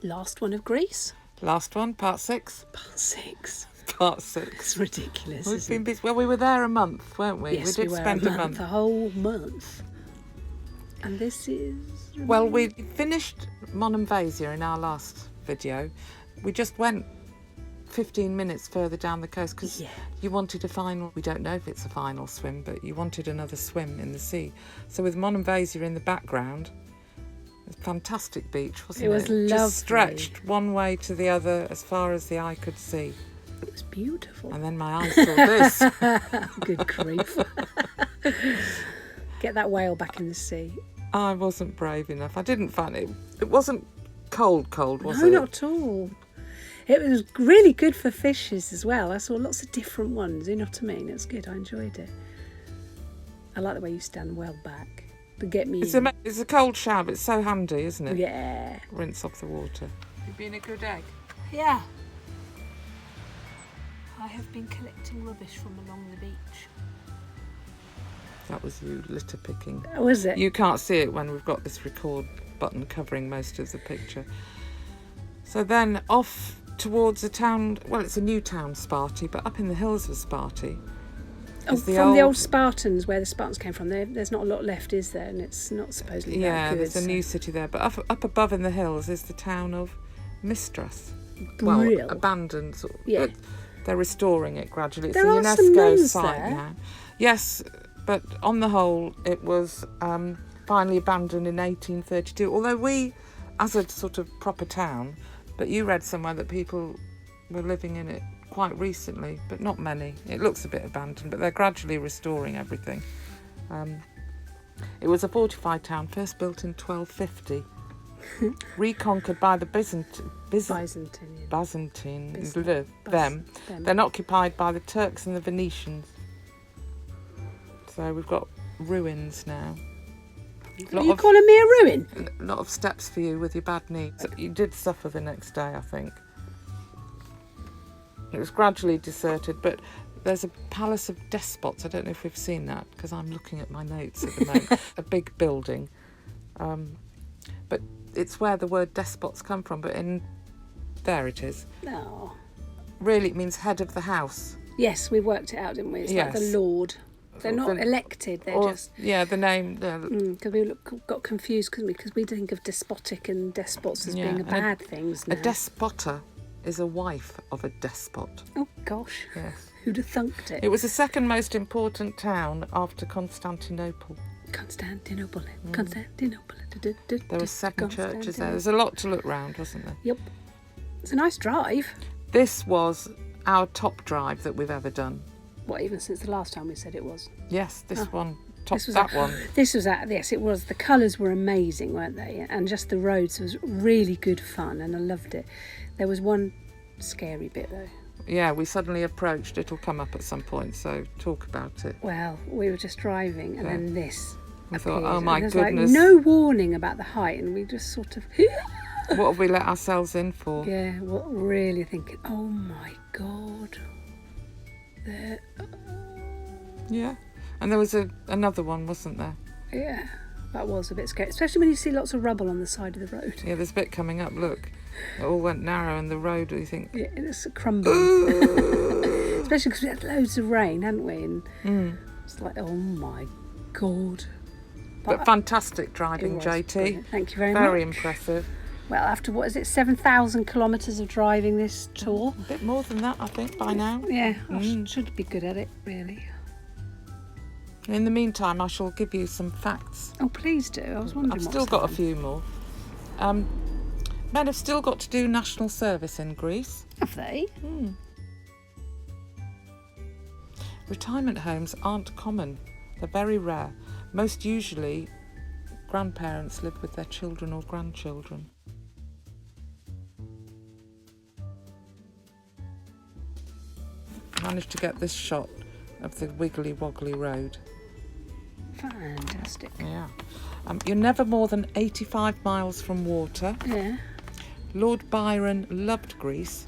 Last one of Greece. Last one, part 6. Part 6. Part 6. It's ridiculous. We've been busy. Well, we were there a month, weren't we? Yes, we did spend a month. A whole month. And this is... Well, we finished Monomvasia in our last video. We just went 15 minutes further down the coast because you wanted a final... We don't know if it's a final swim, but you wanted another swim in the sea. So with Monomvasia in the background... It was a fantastic beach, wasn't it? It was lovely. Just stretched one way to the other as far as the eye could see. It was beautiful. And then my eyes saw this. Good grief. Get that whale back in the sea. I wasn't brave enough. I didn't find it. It wasn't cold, was it? No, not at all. It was really good for fishes as well. I saw lots of different ones, you know what I mean? It was good. I enjoyed it. I like the way you stand well back. But get me... It's a cold shower, but it's so handy, isn't it? Yeah. Rinse off the water. You've been a good egg. Yeah. I have been collecting rubbish from along the beach. That was you litter picking. Was it? You can't see it when we've got this record button covering most of the picture. So then off towards a town, well, it's a new town, Sparty, but up in the hills of Sparty. The old Spartans, where the Spartans came from, there's not a lot left, is there? And it's not supposedly that good. There's a new city there. But up above in the hills is the town of Mystras. Real. Well, abandoned. Yeah. But they're restoring it gradually. It's There a are some UNESCO nuns site there. now. Yes, but on the whole, it was finally abandoned in 1832. Although we, as a sort of proper town, but you read somewhere that people were living in it quite recently, but not many. It looks a bit abandoned, but they're gradually restoring everything. It was a fortified town, first built in 1250, reconquered by the Byzantines, then occupied by the Turks and the Venetians. So we've got ruins now. Are you calling me a ruin? A lot of steps for you with your bad knee. You did suffer the next day, I think. It was gradually deserted, but there's a palace of despots. I don't know if we've seen that, because I'm looking at my notes at the moment. A big building. But it's where the word despots come from, but there it is. No. Really, it means head of the house. Yes, we worked it out, didn't we? It's like the Lord. They're not elected, they're just... Yeah, the name... Because we got confused, couldn't we? Because we think of despotic and despots as being bad things now. A despota is a wife of a despot. Oh, gosh. Yes. Who'd have thunked it? It was the second most important town after Constantinople. Constantinople. There were 7 churches there. There's a lot to look round, wasn't there? Yep. It's a nice drive. This was our top drive that we've ever done. What, even since the last time we said it was? Yes, this one. This was yes, it was. The colours were amazing, weren't they? And just the roads was really good fun, and I loved it. There was one scary bit, though. Yeah, we suddenly approached. It'll come up at some point, so talk about it. Well, we were just driving, and then this We appeared. thought, oh my and goodness. Like no warning about the height, and we just sort of... What have we let ourselves in for? Yeah, really thinking, oh my God. Yeah. And there was another one, wasn't there? Yeah, that was a bit scary, especially when you see lots of rubble on the side of the road. Yeah, there's a bit coming up, look. It all went narrow and the road, you think... Yeah, it's crumbling. Especially because we had loads of rain, hadn't we? And it's like, oh my God. But fantastic driving, JT. Brilliant. Thank you very much. Very impressive. Well, after, 7,000 kilometres of driving this tour? A bit more than that, I think, by now. Yeah, I should be good at it, really. In the meantime, I shall give you some facts. Oh, please do. I was wondering I've still got a few more. Men have still got to do national service in Greece. Have they? Retirement homes aren't common. They're very rare. Most usually, grandparents live with their children or grandchildren. Managed to get this shot of the wiggly woggly road. Fantastic. Yeah. You're never more than 85 miles from water. Yeah. Lord Byron loved Greece.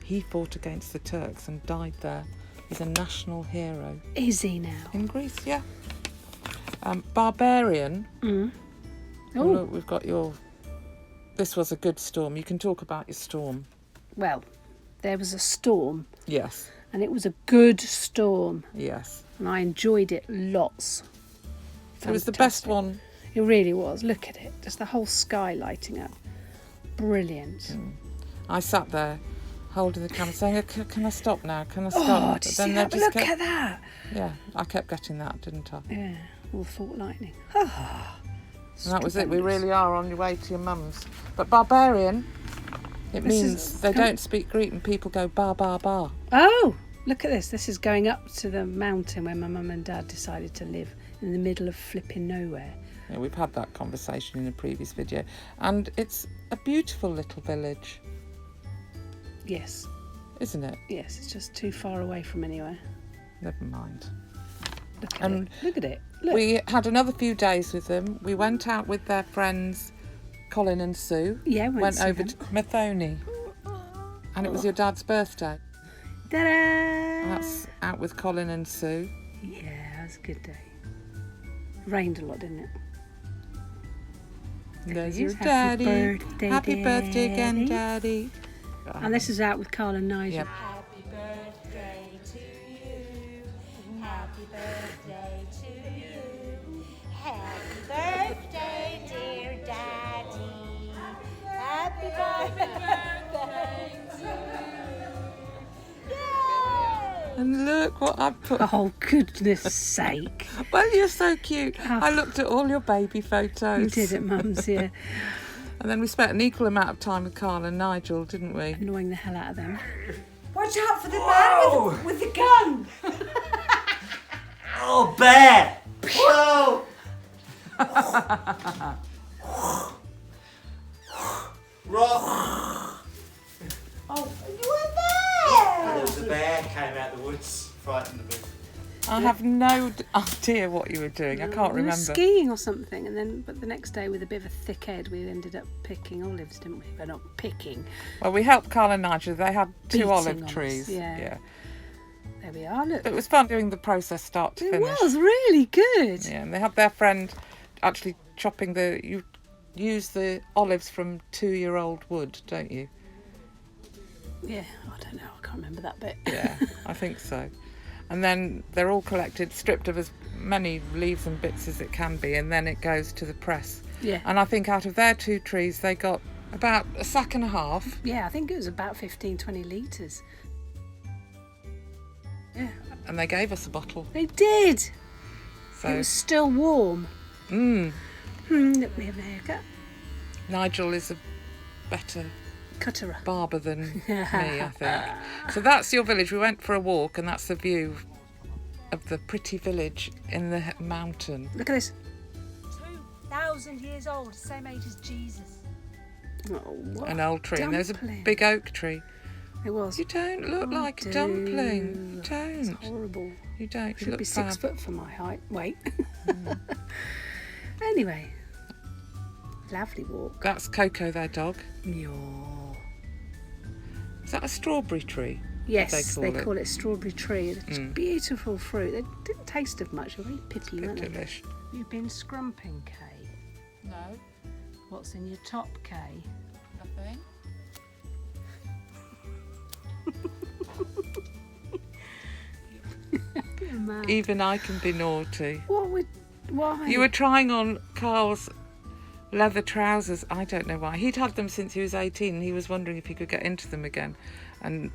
He fought against the Turks and died there. He's a national hero. Is he now? In Greece, yeah. Barbarian. Oh, look, we've got your This was a good storm. You can talk about your storm. Well, there was a storm, Yes. and it was a good storm, Yes. and I enjoyed it lots. It was the best Fantastic. one. It really was. Look at it. Just the whole sky lighting up. Brilliant. I sat there holding the camera saying, can I stop now? Can I stop? Oh, But did you then see they that? just Look kept- at that. Yeah, I kept getting that, didn't I? Yeah, all thought lightning. And that was it. We really are on your way to your mum's. But barbarian, it This means is- they don't speak Greek and people go bar, bar, bar. Oh, look at this. This is going up to the mountain where my mum and dad decided to live in the middle of flipping nowhere. Yeah, we've had that conversation in a previous video. And it's a beautiful little village, Yes, isn't it? yes, it's just too far away from anywhere. Never mind. Look at And it. Look at it. Look. We had another few days with them. We went out with their friends, Colin and Sue. Yeah, Went to over them. to Mathone. And it was your dad's birthday. Ta-da! That's out with Colin and Sue. Yeah, it was a good day. Rained a lot, didn't it? There's it your is. Happy daddy. birthday, Happy birthday again, Daddy. Daddy. And this is out with Carl and Nigel. Yep. Happy birthday to you. Happy birthday to you. Happy birthday, dear Daddy. Happy birthday to you. Yay! And look what I put. Oh, goodness sake. Well, you're so cute. Oh. I looked at all your baby photos. You did it, Mums, yeah. And then we spent an equal amount of time with Carl and Nigel, didn't we? Annoying the hell out of them. Watch out for the man with the gun. Oh, bear! Whoa! Rock! Oh, you were there. There was a bear came out the woods, frightened the bit. I have no idea what you were doing. I can't We were remember. skiing or something, and then, but the next day with a bit of a thick head, we ended up picking olives, didn't we? But not picking. Well, we helped Carl and Nigel. They had two Beating olive olives, trees. yeah. There we are. Look, But it was fun doing the process start to it finish. was really good. Yeah, and they had their friend actually chopping you use the olives from 2-year-old wood, don't you? Yeah, I don't know. I can't remember that bit. Yeah, I think so. And then they're all collected, stripped of as many leaves and bits as it can be, and then it goes to the press. Yeah. And I think out of their 2 trees, they got about a sack and a half. Yeah, I think it was about 15, 20 litres. Yeah, And they gave us a bottle. they did. So, It was still warm. Look, we have a haircut. Nigel is a better Cutterer. barber than me, I think. So that's your village. We went for a walk, and that's the view of the pretty village in the mountain. Look at this. 2,000 years old, same age as Jesus. Oh, what An old tree. And there's a dumpling. big oak tree. It was. You don't look I like a do. dumpling. You It's don't. horrible. You don't. You Should look be 6 fab. foot for my height. Wait. Anyway, lovely walk. That's Coco, their dog. Yo. Is that a strawberry tree? Yes, they they call call it strawberry tree. It's beautiful fruit. They didn't taste of much. They're very picky, weren't they? Delish. You've been scrumping, Kay. No, What's in your top, Kay? nothing. You're mad. Even I can be naughty. What would... Why? You were trying on Carl's leather trousers. I don't know why. He'd had them since he was 18 and he was wondering if he could get into them again. And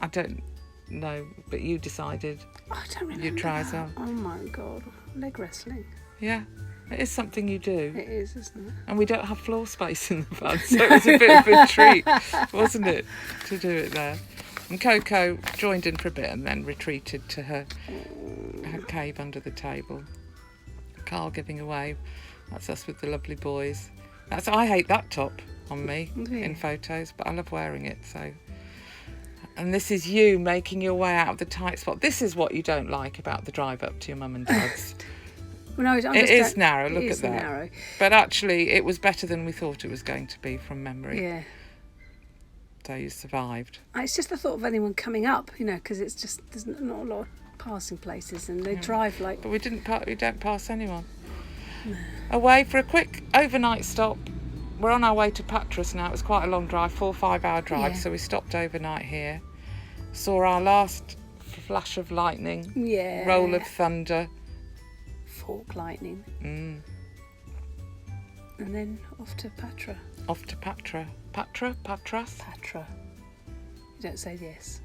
I don't know, but you decided. I don't remember your trousers that. on. Oh my God. Leg wrestling. Yeah, it is something you do. It is, isn't it? And we don't have floor space in the van, so it was a bit of a treat, wasn't it, to do it there. And Coco joined in for a bit and then retreated to her cave under the table. Carl giving away. That's us with the lovely boys. I hate that top on me Yeah. in photos, but I love wearing it. So, and this is you making your way out of the tight spot. This is what you don't like about the drive up to your mum and dad's. Well, no, I It just is don't- narrow. it Look is at that. narrow. But actually, it was better than we thought it was going to be from memory. Yeah. So you survived. It's just the thought of anyone coming up, because it's just there's not a lot of passing places, and they drive like. But we don't pass anyone. Away for a quick overnight stop we're on our way to Patras now. It was quite a long drive, 4 or 5 hour drive, Yeah. so we stopped overnight here. Saw our last flash of lightning, Yeah. roll of thunder. Fork lightning. Mm. And then off to Patra. Off to Patras. Patra. You don't say this.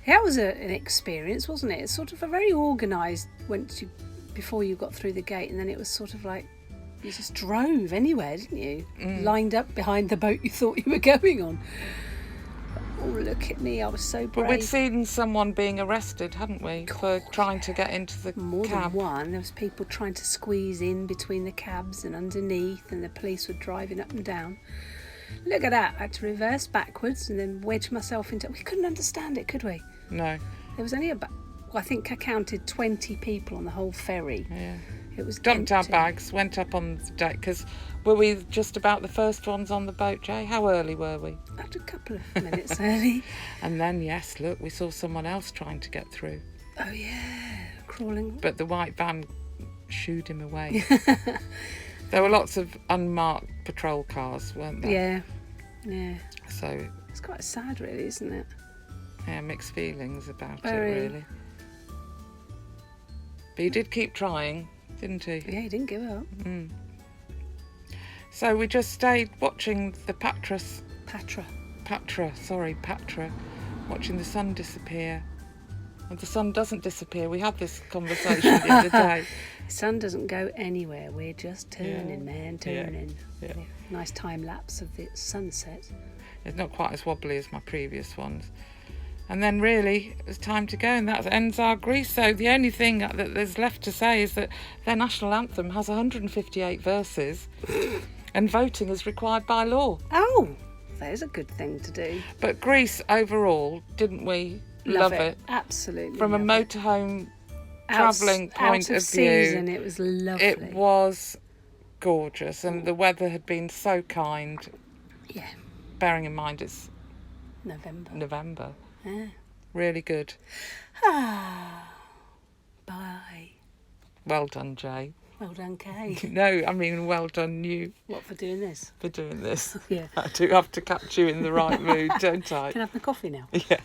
That was an experience, wasn't it? It's sort of a very organised before you got through the gate, and then it was sort of like you just drove anywhere, didn't you? Lined up behind the boat you thought you were going on. Oh, look at me! I was so brave. But we'd seen someone being arrested, hadn't we, for trying to get into the More cab. than one. There was people trying to squeeze in between the cabs and underneath, and the police were driving up and down. Look at that! I had to reverse backwards and then wedge myself into. We couldn't understand it, could we? No. There was only I think I counted 20 people on the whole ferry. Yeah. It was Dumped our empty. bags, went up on the deck, because were we just about the first ones on the boat, Jay? How early were we? After a couple of minutes early. And then, yes, look, we saw someone else trying to get through. Oh yeah, crawling. But the white van shooed him away. There were lots of unmarked patrol cars, weren't there? Yeah. So, It's quite sad, really, isn't it? yeah, mixed feelings about Very. it, really. But he did keep trying, didn't he? Yeah, he didn't give up. So we just stayed watching the Patra, watching the sun disappear. And the sun doesn't disappear. We had this conversation the other day. The sun doesn't go anywhere. We're just turning, turning. Yeah. Nice time lapse of the sunset. It's not quite as wobbly as my previous ones. And then really, it was time to go, and that ends our Greece. So the only thing that there's left to say is that their national anthem has 158 verses, and voting is required by law. Oh, there's a good thing to do. But Greece overall, didn't we love it? Absolutely. From a love it. motorhome travelling point out of season, view, it was lovely. it was gorgeous, and the weather had been so kind. Yeah, Bearing in mind it's November. Yeah. Really good. Bye. Well done, Jay. Well done, Kay. No, I mean well done you What, for doing this? for doing this. Yeah. I do have to catch you in the right mood, don't I? Can I have my coffee now? Yeah.